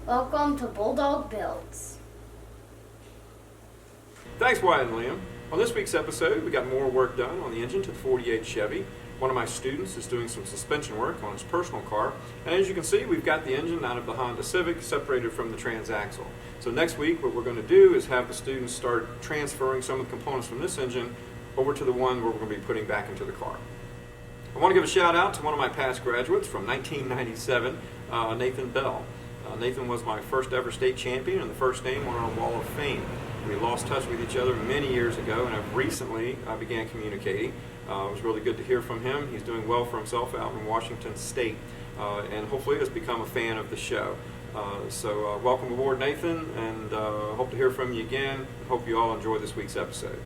Welcome to Bulldog Builds. Thanks, Wyatt and Liam. On this week's episode, we got more work done on the engine to the 48 Chevy. One of my students is doing some suspension work on his personal car. And as you can see, we've got the engine out of the Honda Civic separated from the transaxle. So next week, what we're going to do is have the students start transferring some of the components from this engine over to the one where we're going to be putting back into the car. I want to give a shout out to one of my past graduates from 1997, Nathan Bell. Nathan was my first ever state champion and the first name on our Wall of Fame. We lost touch with each other many years ago, and I've recently began communicating. It was really good to hear from him. He's doing well for himself out in Washington State, and hopefully has become a fan of the show. So welcome aboard, Nathan, and hope to hear from you again. Hope you all enjoy this week's episode.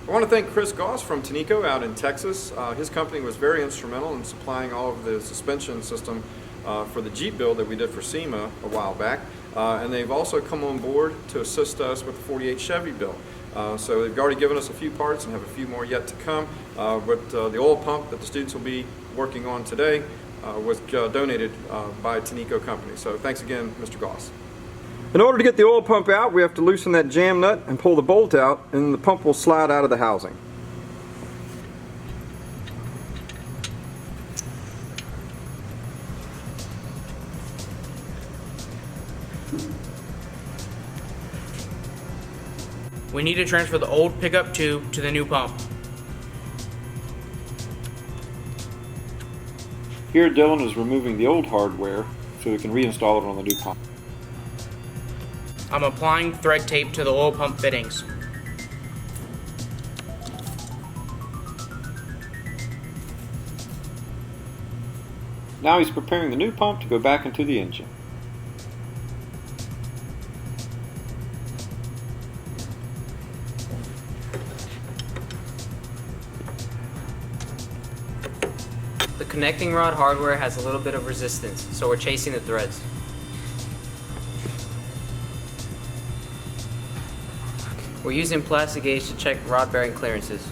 I want to thank Chris Goss from Tanico out in Texas. His company was very instrumental in supplying all of the suspension system for the Jeep build that we did for SEMA a while back. And they've also come on board to assist us with the 48 Chevy build. So they've already given us a few parts and have a few more yet to come. But the oil pump that the students will be working on today was donated by Tanico Company. So thanks again, Mr. Goss. In order to get the oil pump out, we have to loosen that jam nut and pull the bolt out, and the pump will slide out of the housing. We need to transfer the old pickup tube to the new pump. Here Dylan is removing the old hardware so we can reinstall it on the new pump. I'm applying thread tape to the oil pump fittings. Now he's preparing the new pump to go back into the engine. The connecting rod hardware has a little bit of resistance, so we're chasing the threads. We're using plastic gauge to check rod bearing clearances.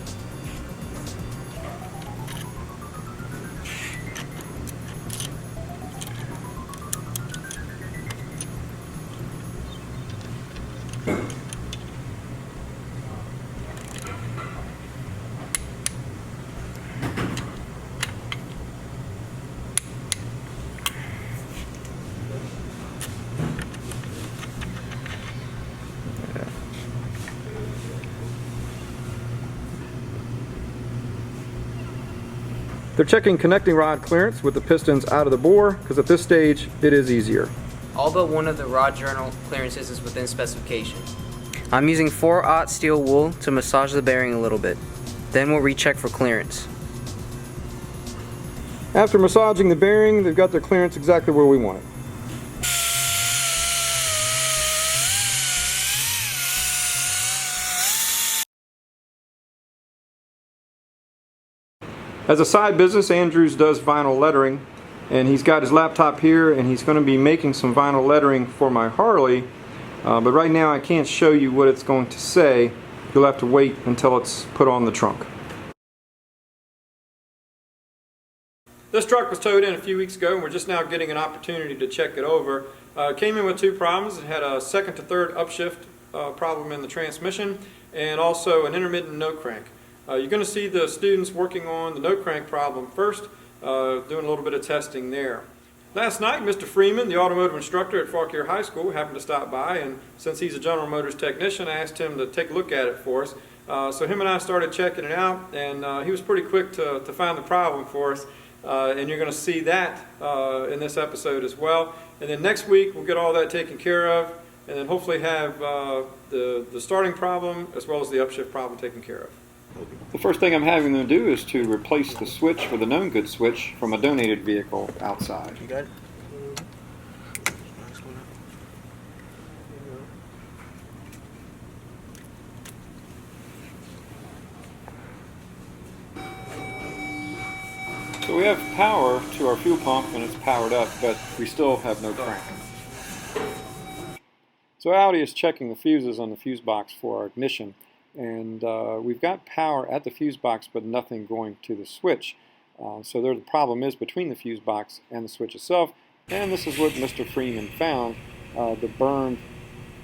They're checking connecting rod clearance with the pistons out of the bore, because at this stage it is easier. All but one of the rod journal clearances is within specification. I'm using 4/0 steel wool to massage the bearing a little bit. Then we'll recheck for clearance. After massaging the bearing, they've got their clearance exactly where we want it. As a side business, Andrews does vinyl lettering, and he's got his laptop here, and he's going to be making some vinyl lettering for my Harley, but right now I can't show you what it's going to say. You'll have to wait until it's put on the trunk. This truck was towed in a few weeks ago, and we're just now getting an opportunity to check it over. It came in with two problems. It had a second to third upshift problem in the transmission, and also an intermittent note crank. You're going to see the students working on the note crank problem first, doing a little bit of testing there. Last night, Mr. Freeman, the automotive instructor at Fauquier High School, happened to stop by, and since he's a General Motors technician, I asked him to take a look at it for us. So him and I started checking it out, and he was pretty quick to find the problem for us. And you're going to see that in this episode as well. And then next week, we'll get all that taken care of, and then hopefully have the starting problem as well as the upshift problem taken care of. The first thing I'm having them do is to replace the switch with a known good switch from a donated vehicle outside. You got it? So we have power to our fuel pump and it's powered up, but we still have no crank. So Audi is checking the fuses on the fuse box for our ignition. And we've got power at the fuse box, but nothing going to the switch. So there the problem is between the fuse box and the switch itself. And this is what Mr. Freeman found, the burned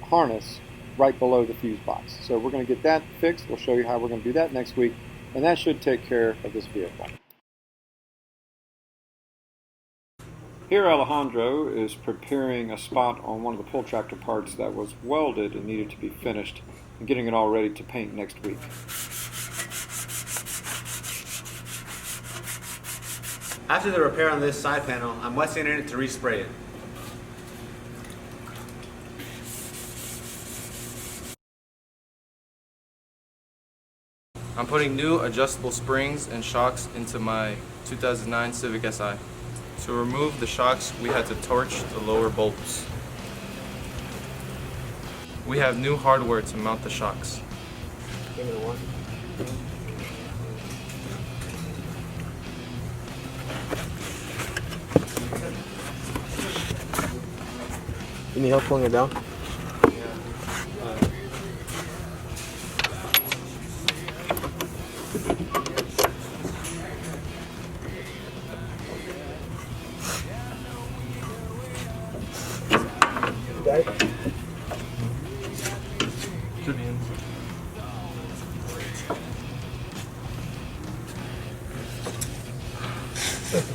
harness right below the fuse box. So we're going to get that fixed. We'll show you how we're going to do that next week. And that should take care of this vehicle. Here Alejandro is preparing a spot on one of the pull tractor parts that was welded and needed to be finished, and getting it all ready to paint next week. After the repair on this side panel, I'm wetting it to respray it. I'm putting new adjustable springs and shocks into my 2009 Civic Si. To remove the shocks, we had to torch the lower bolts. We have new hardware to mount the shocks. Give me the one. You need help pulling it down?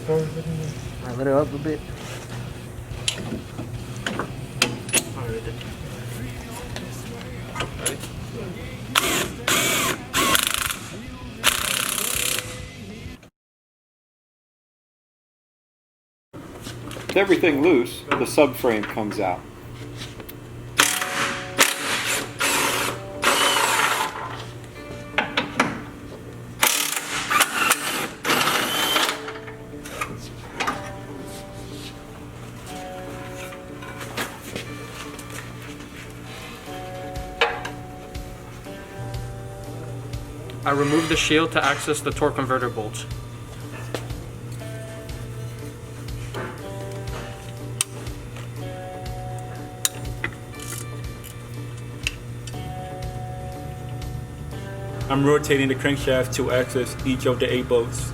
I let it up a bit. With everything loose, the subframe comes out. I removed the shield to access the torque converter bolts. I'm rotating the crankshaft to access each of the 8 bolts.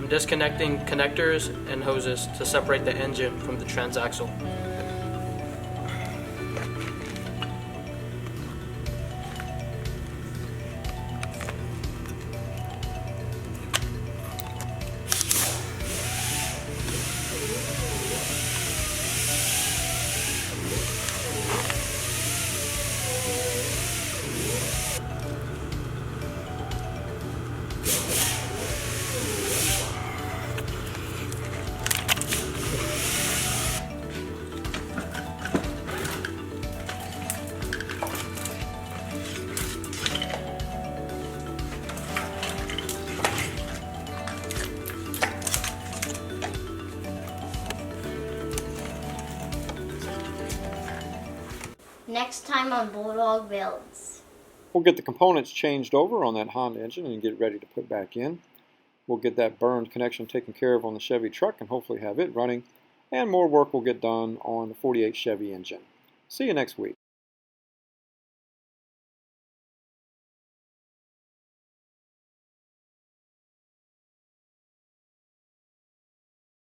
Disconnecting connectors and hoses to separate the engine from the transaxle. Next time on Bulldog Builds. We'll get the components changed over on that Honda engine and get ready to put back in. We'll get that burned connection taken care of on the Chevy truck and hopefully have it running. And more work will get done on the 48 Chevy engine. See you next week.